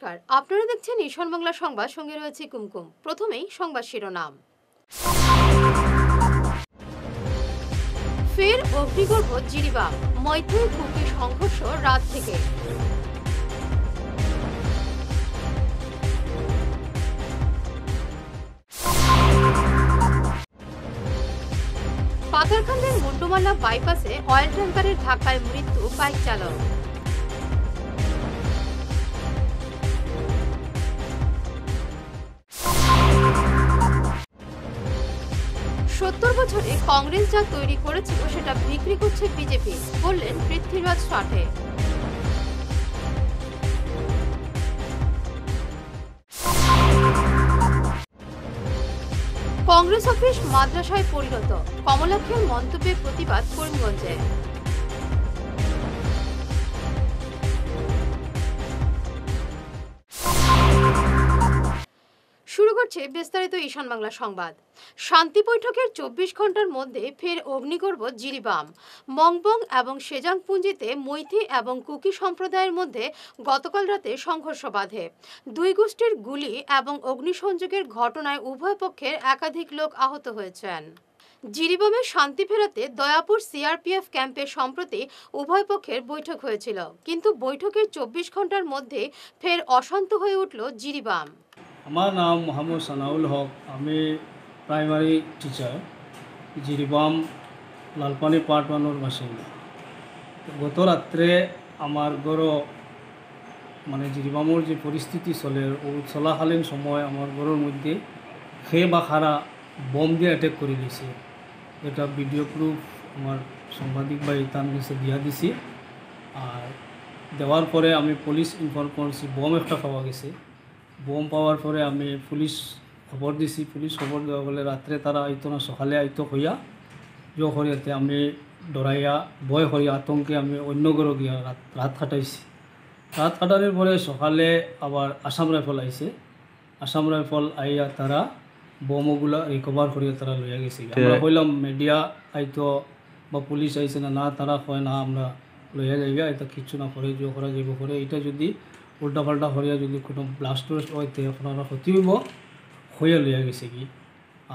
নমস্কার, আপনারা দেখছেন ঈশান বাংলা সংবাদ, সঙ্গে রয়েছে কুমকুম। প্রথমেই সংবাদ শিরোনাম। ফের অগ্নিগর্ভ জিরিবাম, মৈত্রী কুকি সংঘর্ষ রাত থেকে। পাথারকান্দির মুন্ডমালা বাইপাসে অয়েল ট্যাঙ্কারের ধাক্কায় মৃত্যু বাইক চালক। সত্তর বছরে কংগ্রেস যা তৈরি করেছিল সেটা বিক্রি করছে বিজেপি, বললেন পৃথ্বীরাজ সাঠে। কংগ্রেস অফিস মাদ্রাসায় পরিণত, কমলাক্ষের মন্তব্যে প্রতিবাদ করিমগঞ্জে। শুরু করছে বিস্তারিত ঈশান বাংলা সংবাদ। শান্তি বৈঠকের 24 ঘন্টার মধ্যে ফের অগ্নিগর্ভ জিরিবাম। মংবং এবং সেজাংপুঞ্জিতে মৈথি এবং কুকি সম্প্রদায়ের মধ্যে গতকাল রাতে সংঘর্ষ বাধে। দুই গোষ্ঠীর গুলি এবং অগ্নিসংযোগের ঘটনায় উভয় পক্ষের একাধিক লোক আহত হয়েছেন। জিরিবামে শান্তি ফেরাতে দয়াপুর সিআরপিএফ ক্যাম্পে সম্প্রতি উভয় পক্ষের বৈঠক হয়েছিল, কিন্তু বৈঠকের 24 ঘন্টার মধ্যে ফের অশান্ত হয়ে উঠল জিরিবাম। আমার নাম মোহাম্মদ সানাউল হক, আমি প্রাইমারি টিচার, জিরিবাম লালপানি পার্ট 1-এর বাসিন্দা। গত রাত্রে আমার ঘরও মানে জিরিবামর যে পরিস্থিতি চলাকালীন সময় আমার ঘরের মধ্যে খে বা খারা বম দিয়ে অ্যাটাক করে দিয়েছে। এটা ভিডিও প্রুফ আমার সাংবাদিক ভাই তার কাছে দিয়া দিছি। আর দেওয়ার পরে আমি পুলিশ ইনফর্ম করছি বম একটা পাওয়া গেছে। বম পাওয়ার পরে আমি পুলিশ খবর দিছি। পুলিশ খবর দেওয়া বলে রাত্রে তারা আইতো না, সকালে আইতো হইয়া জো করিয়াতে আমি ডরাইয়া ভয় করিয়া আতঙ্কে আমি অন্য ঘরে গিয়া রাত কাটাইছি। রাত কাটানোর পরে সকালে আবার আসাম রাইফল আইছে। আসাম রাইফল আইয়া তারা বোমগুলা রিকভার করিয়া তারা লইয়া গেছে। আমরা কইলাম মিডিয়া আইতো বা পুলিশ আইছে না, তারা কয় না আমরা লইয়া যাইগা, এটা কিছু না করে জো করা যাইব করে। এটা যদি উল্টাপাল্টা করিয়া যদি কোনো ব্লাস্ট ট্লাস্ট হইতে আপনারা ক্ষতি হইব হইয়া লইয়া গেছে কি।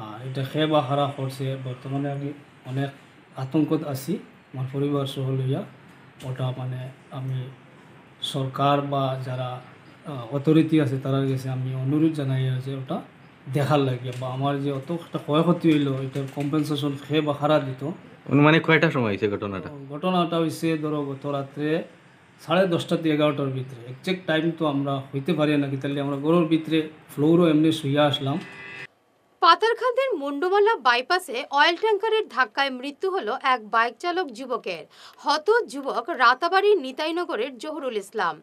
আর এটা খে বা খারাপ করছে। বর্তমানে আমি অনেক আতঙ্কত আছি আমার পরিবার সহ লইয়া। ওটা মানে আমি সরকার বা যারা অথরিটি আছে তারার কাছে আমি অনুরোধ জানাই যে ওটা দেখার লাগে বা আমার যে অত একটা ক্ষয়ক্ষতি হইল এটার কম্পেনসেশন খে বা খারাপ দিত। মানে কয়টার সময় হয়েছে ঘটনাটা হয়েছে ধরো গত রাত্রে 10:30 থেকে 11টার ভিতরে। এক্সাক্ট টাইম তো আমরা হইতে পারি না, কি তাহলে আমরা গরুর ভিতরে ফ্লোরও এমনি শুইয়া আসলাম। পাথারকান্দির মুন্ডমালা বাইপাসে অয়েল ট্যাঙ্কারের ধাক্কায় মৃত্যু হলো এক বাইক চালক যুবকের। হত যুবক রাতাবাড়ির নিতাইনগরের জহুরুল ইসলাম।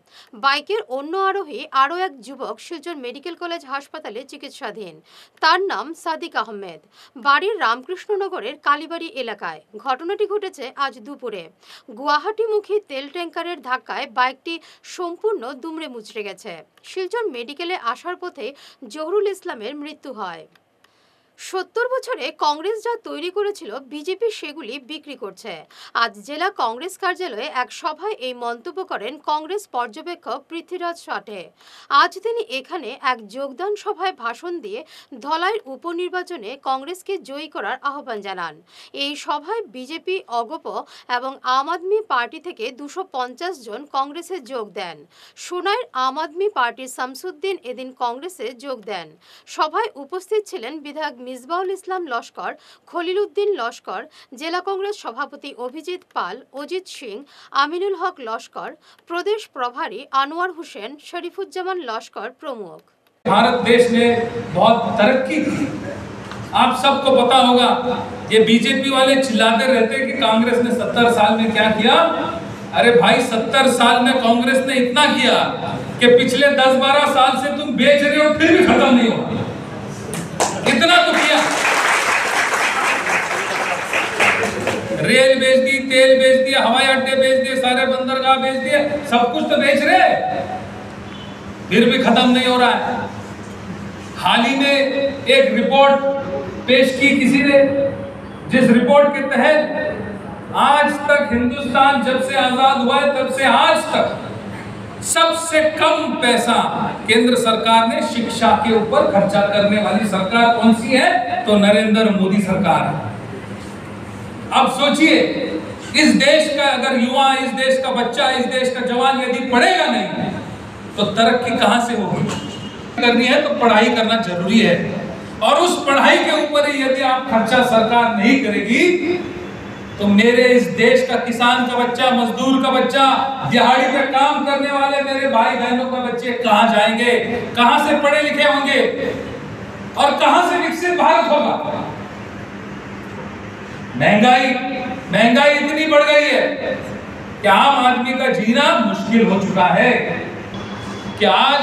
বাইকের অন্য আরোহী আরও এক যুবক শিলচর মেডিকেল কলেজ হাসপাতালে চিকিৎসাধীন। তার নাম সাদিক আহমেদ, বাড়ির রামকৃষ্ণনগরের কালীবাড়ি এলাকায়। ঘটনাটি ঘটেছে আজ দুপুরে। গুয়াহাটিমুখী তেল ট্যাঙ্কারের ধাক্কায় বাইকটি সম্পূর্ণ দুমড়ে মুচড়ে গেছে। শিলচর মেডিকেলে আসার পথে জহুরুল ইসলামের মৃত্যু হয়। 70 বছরে কংগ্রেস যা তৈরি করেছিল বিজেপি সেগুলি বিক্রি করছে। আজ জেলা কংগ্রেস কার্যালয়ে এক সভায় এই মন্তব্য করেন কংগ্রেস পর্যবেক্ষক পৃথ্বীরাজ সাঠে। আজ তিনি এখানে এক যোগদান সভায় ভাষণ দিয়ে ধলাইয়ের উপনির্বাচনে কংগ্রেসকে জয়ী করার আহ্বান জানান। এই সভায় বিজেপি, অগপ এবং আম আদমি পার্টি থেকে 250 জন কংগ্রেসে যোগ দেন। সোনাইর আম আদমি পার্টির শামসুদ্দিন এদিন কংগ্রেসে যোগ দেন। সভায় উপস্থিত ছিলেন বিধায়ক মিসবাউল ইসলাম লস্কর, খলিল উদ্দিন লস্কর, জেলা কংগ্রেস সভাপতি অভিজিৎ পাল, অজিত সিং, আমিনুল হক লস্কর, প্রদেশ প্রভারী আনোয়ার হোসেন, শরীফুজ্জামান লস্কর প্রমুখ। भारत देश ने बहुत तरक्की की। आप सबको पता होगा, ये बीजेपी वाले चिल्लाते रहते कि कांग्रेस ने 70 साल में क्या किया। अरे भाई 70 साल में कांग्रेस ने इतना किया कि पिछले 10-12 साल से तुम बेच रहे हो फिर भी खत्म नहीं हुआ। इतना तो किया। रेल बेच दी, तेल बेच दिया, हवाई अड्डे बेच दिए, सारे बंदरगाह बेच दिए, सब कुछ तो बेच रहे, फिर भी खत्म नहीं हो रहा है। हाल ही में एक रिपोर्ट पेश की किसी ने, जिस रिपोर्ट के तहत आज तक हिंदुस्तान जब से आजाद हुआ है तब से आज तक सबसे कम पैसा केंद्र सरकार ने शिक्षा के ऊपर खर्चा करने वाली सरकार कौन सी है? तो नरेंद्र मोदी सरकार है। अब सोचिए, इस देश का अगर युवा, इस देश का बच्चा, इस देश का जवान यदि पढ़ेगा नहीं तो तरक्की कहां से होगी? करनी है तो पढ़ाई करना जरूरी है, और उस पढ़ाई के ऊपर ही यदि आप खर्चा सरकार नहीं करेगी तो मेरे इस देश का किसान का बच्चा, मजदूर का बच्चा, दिहाड़ी पे काम करने वाले मेरे भाई बहनों का बच्चे कहां जाएंगे? कहां से पढ़े लिखे होंगे और कहां से विकसित भारत होगा? महंगाई इतनी बढ़ गई है कि आम आदमी का जीना मुश्किल हो चुका है कि आज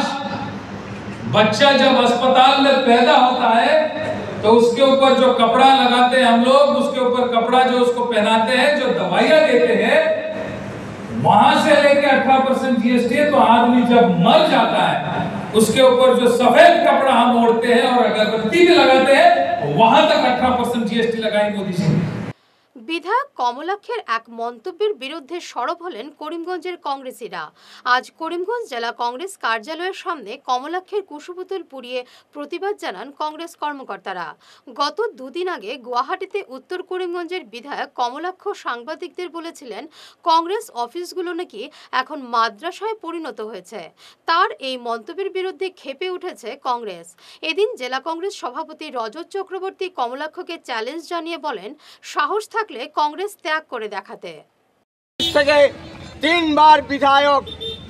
बच्चा जब अस्पताल में पैदा होता है तो उसके ऊपर जो कपड़ा लगाते हैं हम लोग, उसके ऊपर कपड़ा जो उसको पहनाते हैं, जो दवाइयां देते हैं, वहां से लेके 18% जीएसटी है। तो आदमी जब मर जाता है उसके ऊपर जो सफेद कपड़ा हम ओढ़ते हैं और अगरबत्ती भी लगाते हैं, वहां तक 18% जीएसटी लगाई मोदी जी। বিধায়ক কমলাক্ষের এক মন্তব্যের বিরুদ্ধে সরব হলেন করিমগঞ্জের কংগ্রেসীরা। আজ করিমগঞ্জ জেলা কংগ্রেস কার্যালয়ের সামনে কমলাক্ষের কুশপুতুল পুড়িয়ে প্রতিবাদ জানান কংগ্রেস কর্মকর্তারা। গত দুদিন আগে গুয়াহাটিতে উত্তর করিমগঞ্জের বিধায়ক কমলাক্ষ সাংবাদিকদের বলেছিলেন কংগ্রেস অফিসগুলো নাকি এখন মাদ্রাসায় পরিণত হয়েছে। তার এই মন্তব্যের বিরুদ্ধে ক্ষেপে উঠেছে কংগ্রেস। এদিন জেলা কংগ্রেস সভাপতি রজত চক্রবর্তী কমলাক্ষকে চ্যালেঞ্জ জানিয়ে বলেন, সাহস থাকলে কংগ্রেস ত্যাগ করে দেখাতে। থেকে 3 বার বিধায়ক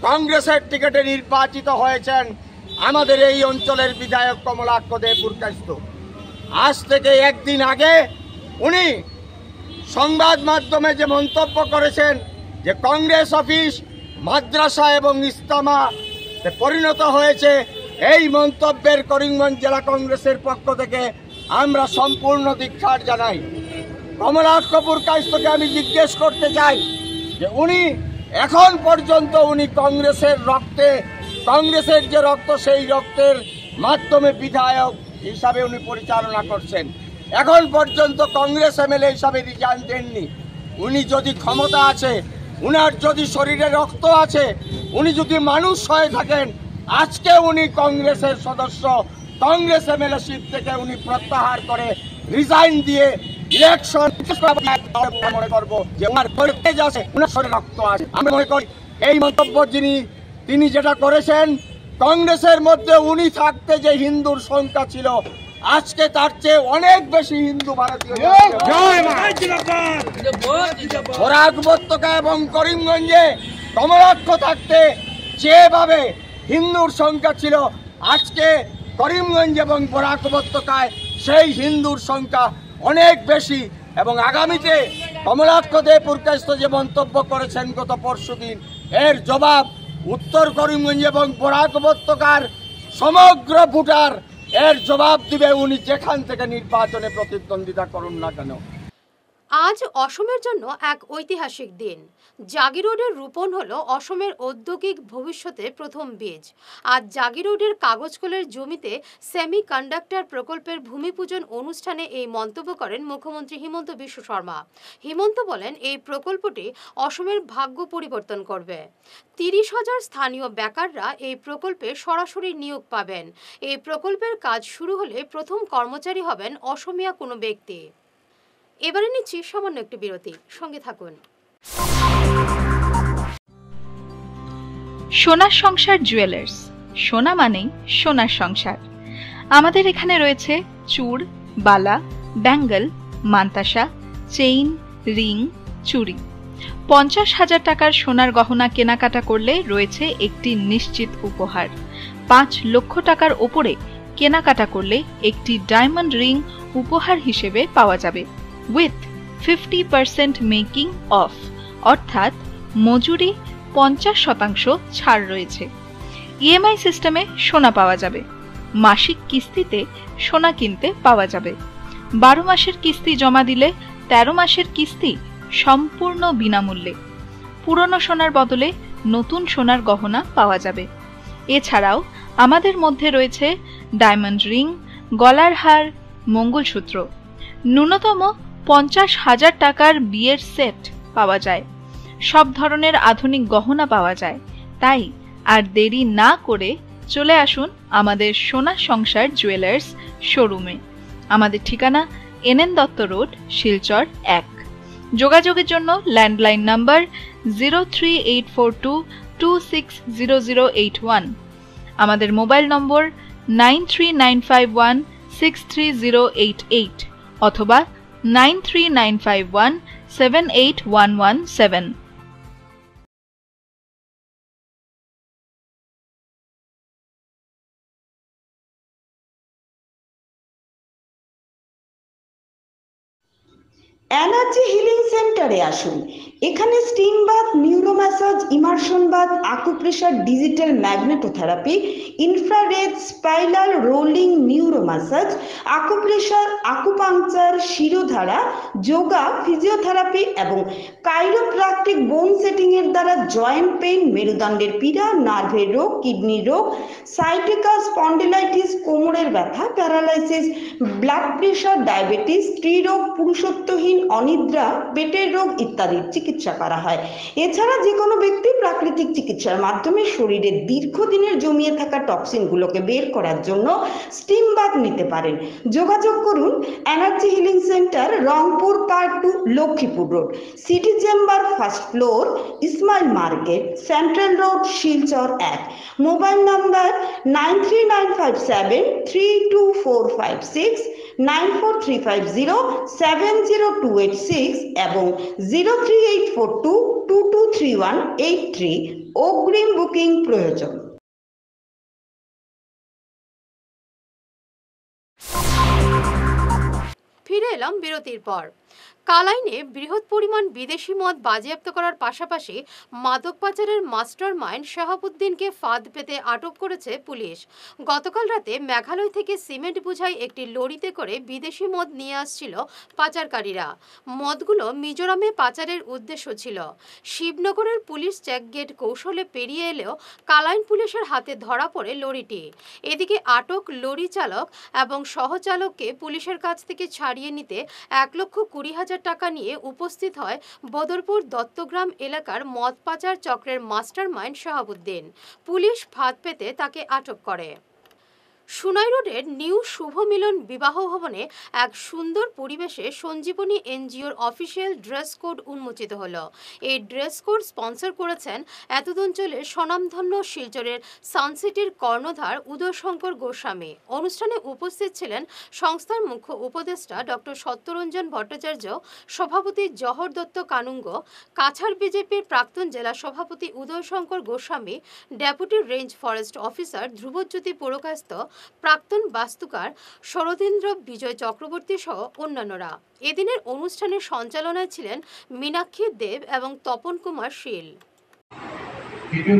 কংগ্রেসের টিকিটে নির্বাচিত হয়েছেন আমাদের এই অঞ্চলের বিধায়ক কমলাক্ষ দে পুরকায়স্থ। আজ থেকে একদিন আগে উনি সংবাদ মাধ্যমে যে মন্তব্য করেছেন যে কংগ্রেস অফিস মাদ্রাসা এবং ইস্তেমাতে পরিণত হয়েছে, এই মন্তব্যের করিমগঞ্জ জেলা কংগ্রেসের পক্ষ থেকে আমরা সম্পূর্ণ ধিক্কার জানাই। কমলাক্ষ পুরকায়স্থকে আমি জিজ্ঞেস করতে চাই যে উনি এখন পর্যন্ত উনি কংগ্রেসের রক্তে, কংগ্রেসের যে রক্ত সেই রক্তের মাধ্যমে বিধায়ক হিসাবে উনি পরিচালনা করছেন, এখন পর্যন্ত কংগ্রেস এমএলএ হিসাবে রিজাইন দেননি। উনি যদি ক্ষমতা আছে, উনার যদি শরীরে রক্ত আছে, উনি যদি মানুষ হয়ে থাকেন, আজকে উনি কংগ্রেসের সদস্য, কংগ্রেস এমএলএশিপ থেকে উনি প্রত্যাহার করে রিজাইন দিয়ে ইলেকশন মনে করবো যে ওনার তেজ আছে, ওনার শরীরে রক্ত আছে। আমি মনে করি এই মন্তব্য তিনি যেটা করেছেন, কংগ্রেসের মধ্যে উনি থাকতে যে হিন্দুর সংখ্যা ছিল আজকে তার চেয়ে অনেক বেশি হিন্দু ভারতীয় বরাক উপত্যকা এবং করিমগঞ্জে কমলাক্ষ থাকতে যেভাবে হিন্দুর সংখ্যা ছিল আজকে করিমগঞ্জ এবং বরাক উপত্যকায় সেই হিন্দুর সংখ্যা অনেক বেশি। এবং আগামীতে কমলাক্ষ দে পুরকায়স্থ যে মন্তব্য করেছেন গত পরশুদিন, এর জবাব উত্তর করিমগঞ্জ এবং বরাক উপত্যকার সমগ্র ভোটার এর জবাব দিবে, উনি যেখান থেকে নির্বাচনে প্রতিদ্বন্দ্বিতা করুন না কেন। আজ অসমের জন্য এক ঐতিহাসিক দিন। জাগিরোডের রোপণ হলো অসমের ঔদ্যোগিক ভবিষ্যতের প্রথম বীজ। আজ জাগিরোডের কাগজকলের জমিতে সেমি কন্ডাক্টর প্রকল্পের ভূমিপূজন অনুষ্ঠানে এই মন্তব্য করেন মুখ্যমন্ত্রী হিমন্ত বিশ্ব শর্মা। হিমন্ত বলেন, এই প্রকল্পটি অসমের ভাগ্য পরিবর্তন করবে। 30,000 স্থানীয় বেকাররা এই প্রকল্পে সরাসরি নিয়োগ পাবেন। এই প্রকল্পের কাজ শুরু হলে প্রথম কর্মচারী হবেন অসমিয়া কোনো ব্যক্তি। এবারে নিচ্ছি সামান্য একটি বিরতি, সঙ্গে থাকুন। সোনার সংসার জুয়েলার্স, সোনা মানেই সোনার সংসার। আমাদের এখানে রয়েছে চূড়, বালা, ব্যাঙ্গল, মান্তাসা, চেইন, রিং, চুড়ি। 50,000 টাকার সোনার গহনা কেনাকাটা করলে রয়েছে একটি নিশ্চিত উপহার। 5 লক্ষ টাকার ওপরে কেনাকাটা করলে একটি ডায়মন্ড রিং উপহার হিসেবে পাওয়া যাবে উইথ 50% মেকিং অফ, অর্থাৎ মজুরি 50% ছাড় রয়েছে। ইএমআই সিস্টেমে সোনা পাওয়া যাবে। মাসিক কিস্তিতে সোনা কিনতে পাওয়া যাবে। 12 মাসের কিস্তি জমা দিলে 13 মাসের কিস্তি সম্পূর্ণ বিনামূল্যে। পুরনো সোনার বদলে নতুন সোনার গহনা পাওয়া যাবে। এছাড়াও আমাদের মধ্যে রয়েছে ডায়মন্ড রিং, গলার হার, মঙ্গলসূত্র। ন্যূনতম 50,000 টাকার বিয়ের সেট পাওয়া যায়। সব ধরনের আধুনিক গহনা পাওয়া যায়। তাই আর দেরি না করে চলে আসুন আমাদের সোনা সংসার জুয়েলার্স শোরুমে। আমাদের ঠিকানা NN দত্ত রোড, শিলচর 1। যোগাযোগের জন্য ল্যান্ডলাইন নাম্বার 03842260081, আমাদের মোবাইল নম্বর 9395163088 অথবা 9395178117। এনার্জি হিলিং সেন্টারে আসুন। এখানে steam bath, neuro massage, immersion bath, acupressure, digital magnetotherapy, infrared, spiral, rolling, neuro massage, acupressure, acupuncture, shirodhara, yoga, physiotherapy এবং কাইরোপ্র্যাকটিক বোন সেটিং এর দ্বারা জয়েন্ট পেইন, মেরুদণ্ডের পীড়া, নার্ভের রোগ, কিডনি রোগ, সাইটিকা, স্পন্ডিলাইটিস, কোমরের ব্যথা, প্যারালাইসিস, ব্লাড প্রেশার, ডায়াবেটিস, স্ত্রীরোগ, পুরুষত্বহীন, অনিদ্রা, পেটের রোগ ইত্যাদির চিকিৎসা করা হয়। এছাড়া যে কোনো ব্যক্তি প্রাকৃতিক চিকিৎসার মাধ্যমে শরীরে দীর্ঘদিনের জমিয়ে থাকা টক্সিনগুলোকে বের করার জন্য স্টিম বাথ নিতে পারেন। যোগাযোগ করুন energy healing centre, Rangpur part 2, Lakshmipur road, city chamber, first floor, Ismail market, central road, Silchar 1। Mobile number 9395732456, 9435070286 এবং 03842223183। অগ্রিম বুকিং প্রয়োজন। ফিরে এলাম বিরতির পর। কালাইনে বৃহৎ পরিমাণ বিদেশি মদ বাজেয়াপ্ত করার পাশাপাশি মাদক পাচারের মাস্টার মাইন্ড শাহাবুদ্দিনকে ফাঁদ পেতে আটক করেছে পুলিশ। গতকাল রাতে মেঘালয় থেকে সিমেন্ট বোঝাই একটি লরিতে করে বিদেশি মদ নিয়ে আসছিল পাচারকারীরা। মদগুলো মিজোরামে পাচারের উদ্দেশ্য ছিল। শিবনগরের পুলিশ চেকগেট কৌশলে পেরিয়ে এলেও কালাইন পুলিশের হাতে ধরা পড়ে লরিটি। এদিকে আটক লরি চালক এবং সহচালককে পুলিশের কাছ থেকে ছাড়িয়ে নিতে 1,20,000 টাকা নিয়ে উপস্থিত হয় বদরপুর দত্তগ্রাম এলাকার মদ পাচার চক্রের মাস্টার মাইন্ড শাহাবুদ্দিন। পুলিশ ফাঁদ পেতে তাকে আটক করে। সুনাই রোডের নিউ শুভ মিলন বিবাহ ভবনে এক সুন্দর পরিবেশে সঞ্জীবনী এনজিওর অফিসিয়াল ড্রেস কোড উন্মোচিত হলো। এই ড্রেস কোড স্পন্সর করেছেন এতদঞ্চলের স্বনামধন্য শিলচরের সানসিটির কর্ণধার উদয়শঙ্কর গোস্বামী। অনুষ্ঠানে উপস্থিত ছিলেন সংস্থার মুখ্য উপদেষ্টা ডক্টর সত্যরঞ্জন ভট্টাচার্য, সভাপতি জহর দত্ত কানুঙ্গ, কাছাড় বিজেপির প্রাক্তন জেলা সভাপতি Udayshankar Goswami, deputy range forest officer Dhrubajyoti Purkayastha, প্রাক্তন বাস্তুকার শরদিন্দ্র বিজয় চক্রবর্তী সহ অন্যান্যরা। এদিনের অনুষ্ঠানের সঞ্চালনায় ছিলেন মীনাক্ষী দেব এবং তপন কুমার শীল। অক্সিজেন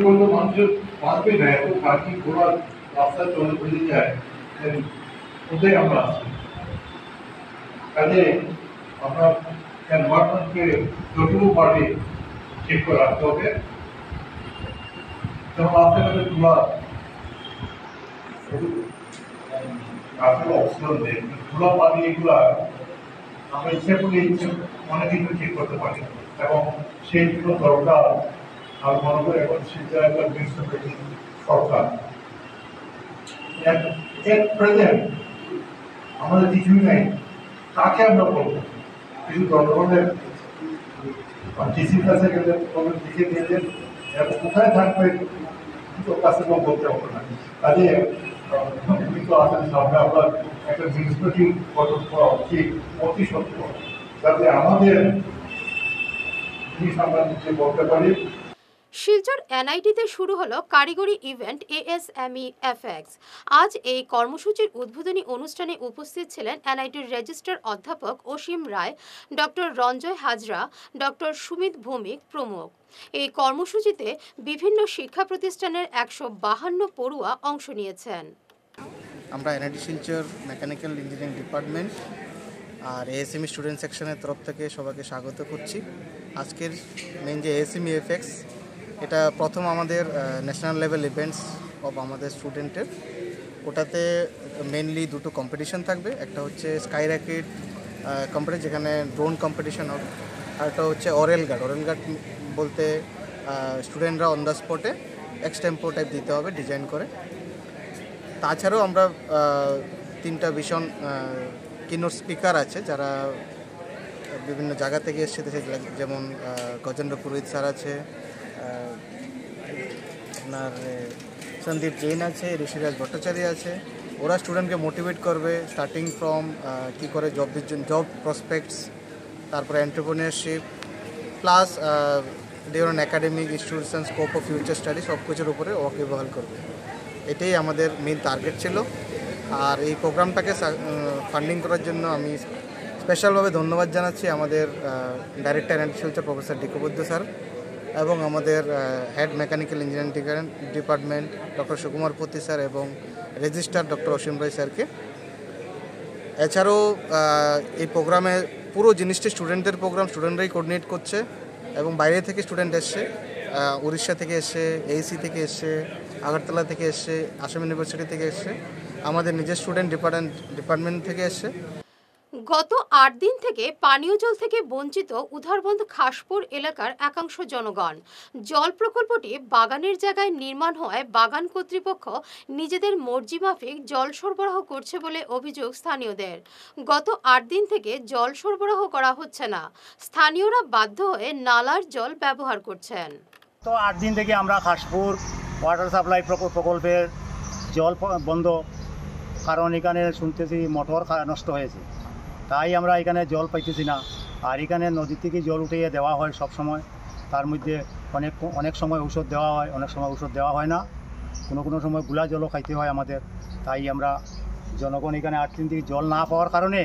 দেয় খোলা পানি, এগুলো আমরা ইচ্ছা করলে অনেক কিছু ঠিক করতে পারি এবং সেইগুলো দরকার। আমি মনে করি এখন সেটা একটা মিউনিসিপ্যালিটি সরকার প্রেজেন্ট আমাদের কিছুই নাই, কাকে আমরা বলবো? কিছু জনগণের ডিসির কাছে গেলে লিখে দিয়েছেন এবং কোথায় থাকবে তোর কাছে কেউ বলতে হবে না। কাজে কিন্তু আসলে সামনে আমরা একটা মিউনিসিপ্যালিটি গঠন করা উচিত অতি সত্য, যাতে আমাদের জিনিস আমরা নিজে বলতে পারি। শিলচর এনআইটিতে শুরু হলো কারিগরি ইভেন্ট ASME-FX। আজ এই কর্মসূচির উদ্বোধনী অনুষ্ঠানে উপস্থিত ছিলেন এনআইটির রেজিস্ট্রার অধ্যাপক অসীম রায়, ডক্টর রঞ্জয় হাজরা, ডক্টর সুমিত ভৌমিক প্রমুখ। এই কর্মসূচিতে বিভিন্ন শিক্ষা প্রতিষ্ঠানের 152 পড়ুয়া অংশ নিয়েছেন। আমরা NIT Silchar mechanical engineering department আর ASME স্টুডেন্ট সেকশনের তরফ থেকে সবাইকে স্বাগত করছি। আজকের মেন যে ASME-FX, এটা প্রথম আমাদের ন্যাশনাল লেভেল ইভেন্টস অফ আমাদের স্টুডেন্টের। ওটাতে মেনলি দুটো কম্পিটিশন থাকবে, একটা হচ্ছে স্কাই র্যাকেট কম্পিটিশন যেখানে ড্রোন কম্পিটিশন হবে, আর একটা হচ্ছে অরেল গার্ড বলতে স্টুডেন্টরা অন দ্য স্পটে এক্সটেম্পো টাইপ দিতে হবে ডিজাইন করে। তাছাড়াও আমরা 3টা ভীষণ কিনোট স্পিকার আছে যারা বিভিন্ন জায়গা থেকে এসছে, যেমন গজেন্দ্র পুরোহিত স্যার আছে, আপনার সন্দীপ জৈন আছে, ঋষিরাজ ভট্টাচার্য আছে। ওরা স্টুডেন্টকে মোটিভেট করবে স্টার্টিং ফ্রম কী করে জব প্রসপেক্টস, তারপরে entrepreneurship plus during academic institution scope of future study সব কিছুর উপরে ওয়াকিবহাল করবে। এটাই আমাদের মেন টার্গেট ছিল। আর এই প্রোগ্রামটাকে ফান্ডিং করার জন্য আমি স্পেশালভাবে ধন্যবাদ জানাচ্ছি আমাদের ডাইরেক্টর এগ্রিকালচার প্রফেসর ডিকোবুদ্ধ স্যার এবং আমাদের head mechanical engineering department doctor Sukumar পতি স্যার এবং রেজিস্ট্রার ডক্টর অসীম রায় স্যারকে। এছাড়াও এই প্রোগ্রামে পুরো জিনিসটি স্টুডেন্টদের প্রোগ্রাম, স্টুডেন্টরাই কোঅর্ডিনেট করছে এবং বাইরে থেকে স্টুডেন্ট এসছে, উড়িষ্যা থেকে এসছে, এইসি থেকে এসছে, আগরতলা থেকে এসছে, আসাম ইউনিভার্সিটি থেকে এসছে, আমাদের নিজের স্টুডেন্ট ডিপার্টমেন্ট থেকে এসছে। গত 8 দিন থেকে পানীয় জল থেকে বঞ্চিত উধারবন্দ খাসপুর এলাকার একাংশ জনগণ। জল প্রকল্পটি বাগানের জায়গায় নির্মাণ হওয়ায় বাগান কর্তৃপক্ষ নিজেদের মর্জি মাফিক জল সরবরাহ করছে বলে অভিযোগ স্থানীয়দের। গত 8 দিন থেকে জল সরবরাহ করা হচ্ছে না, স্থানীয়রা বাধ্য হয়ে নালার জল ব্যবহার করছেন। তো 8 দিন থেকে আমরা খাসপুর ওয়াটার সাপ্লাই প্রকল্পের জল বন্ধ, কারণ এখানে শুনতেছি মোটর নষ্ট হয়েছে, তাই আমরা এখানে জল পাইতেছি না। আর এখানে নদী থেকে জল উঠিয়ে দেওয়া হয় সব সময়, তার মধ্যে অনেক সময় ঔষধ দেওয়া হয়, অনেক সময় ঔষধ দেওয়া হয় না, কোনো সময় গুলা জলও খাইতে হয় আমাদের। তাই আমরা জনগণ এখানে 8 দিন থেকে জল না পাওয়ার কারণে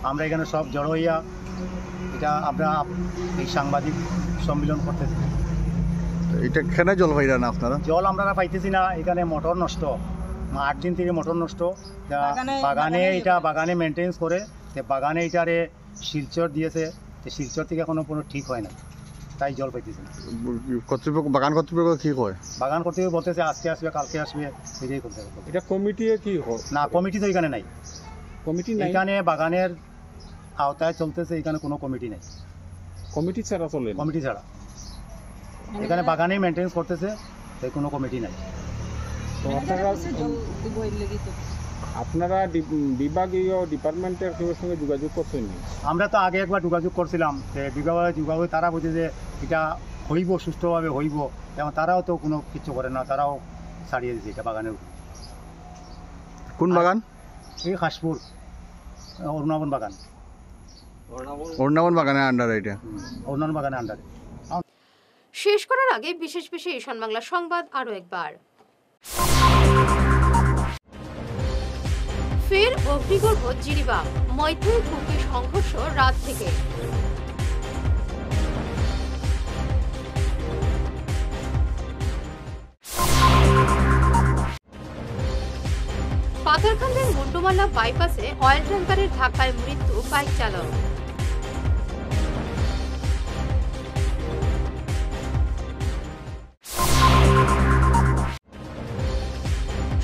আমরা এখানে সব জড়ো হইয়া এটা আমরা এই সাংবাদিক সম্মেলন করতেছি। এটা কেন জল পাইরা না আপনারা? জল আমরা পাইতেছি না, এখানে মোটর নষ্ট, 8 দিন থেকে মোটর নষ্ট। বাগানে মেনটেন্স করে বাগানে এটারে শিলচর দিয়েছে, শিলচর থেকে এখনো কোনো ঠিক হয় না, তাই জল পাইতেছে না। বাগান কর্তৃপক্ষ কি কয়? বাগান কর্তৃপক্ষ বলতেছে আজকে আসবে, কালকে আসবে, এটাই করতে হবে। এটা কমিটি কি না, কমিটি তো এখানে নাই, কমিটি এখানে বাগানের আওতায় চলতেছে, এখানে কোনো কমিটি নেই। কমিটি ছাড়া চলে? কমিটি ছাড়া এখানে বাগানেই মেনটেন্স করতেছে, তাই কোনো কমিটি নাই। তো আপনারা বিভাগীয় ডিপার্টমেন্টের সঙ্গে যোগাযোগ করছেন? আমরা তো আগে একবার যোগাযোগ করছিলাম, বিভাগে তারা বুঝে যে এটা হইব, সুস্থভাবে হইব, এবং তারাও তো কোনো কিছু করে না, তারাও ছাড়িয়ে দিয়েছে এটা বাগানের। কোন বাগান? এই খাসপুর অরুণাবন বাগান। অরুণাবন বাগানের আন্ডারে এটা? অরুণাবন বাগানের আন্ডারে। শেষ করার আগে বিশেষ ঈশান বাংলা সংবাদ আরো একবার। ফের অগ্নিগর্ভ জিরিবাম, মৈত্রী কুকি সংঘর্ষ রাত থেকে। পাথারকান্দির মুন্ডমালা বাইপাসে অয়েল ট্যাঙ্কারের ধাক্কায় মৃত্যু বাইক চালক।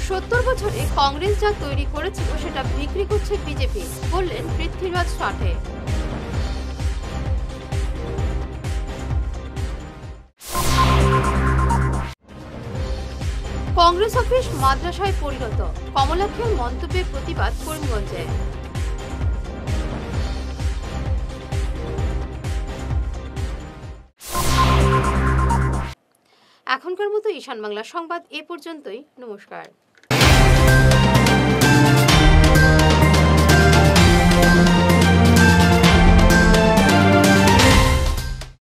সত্তর বছরে কংগ্রেস যা তৈরি করেছিল সেটা বিক্রি করছে বিজেপি, বললেন পৃথ্বীরাজ সাঠে। কংগ্রেস অফিস মাদ্রাসায় পরিণত, কমলাক্ষের মন্তব্যের প্রতিবাদ করিমগঞ্জে। এখনকার মতো ঈশান বাংলা সংবাদ এ পর্যন্তই। নমস্কার।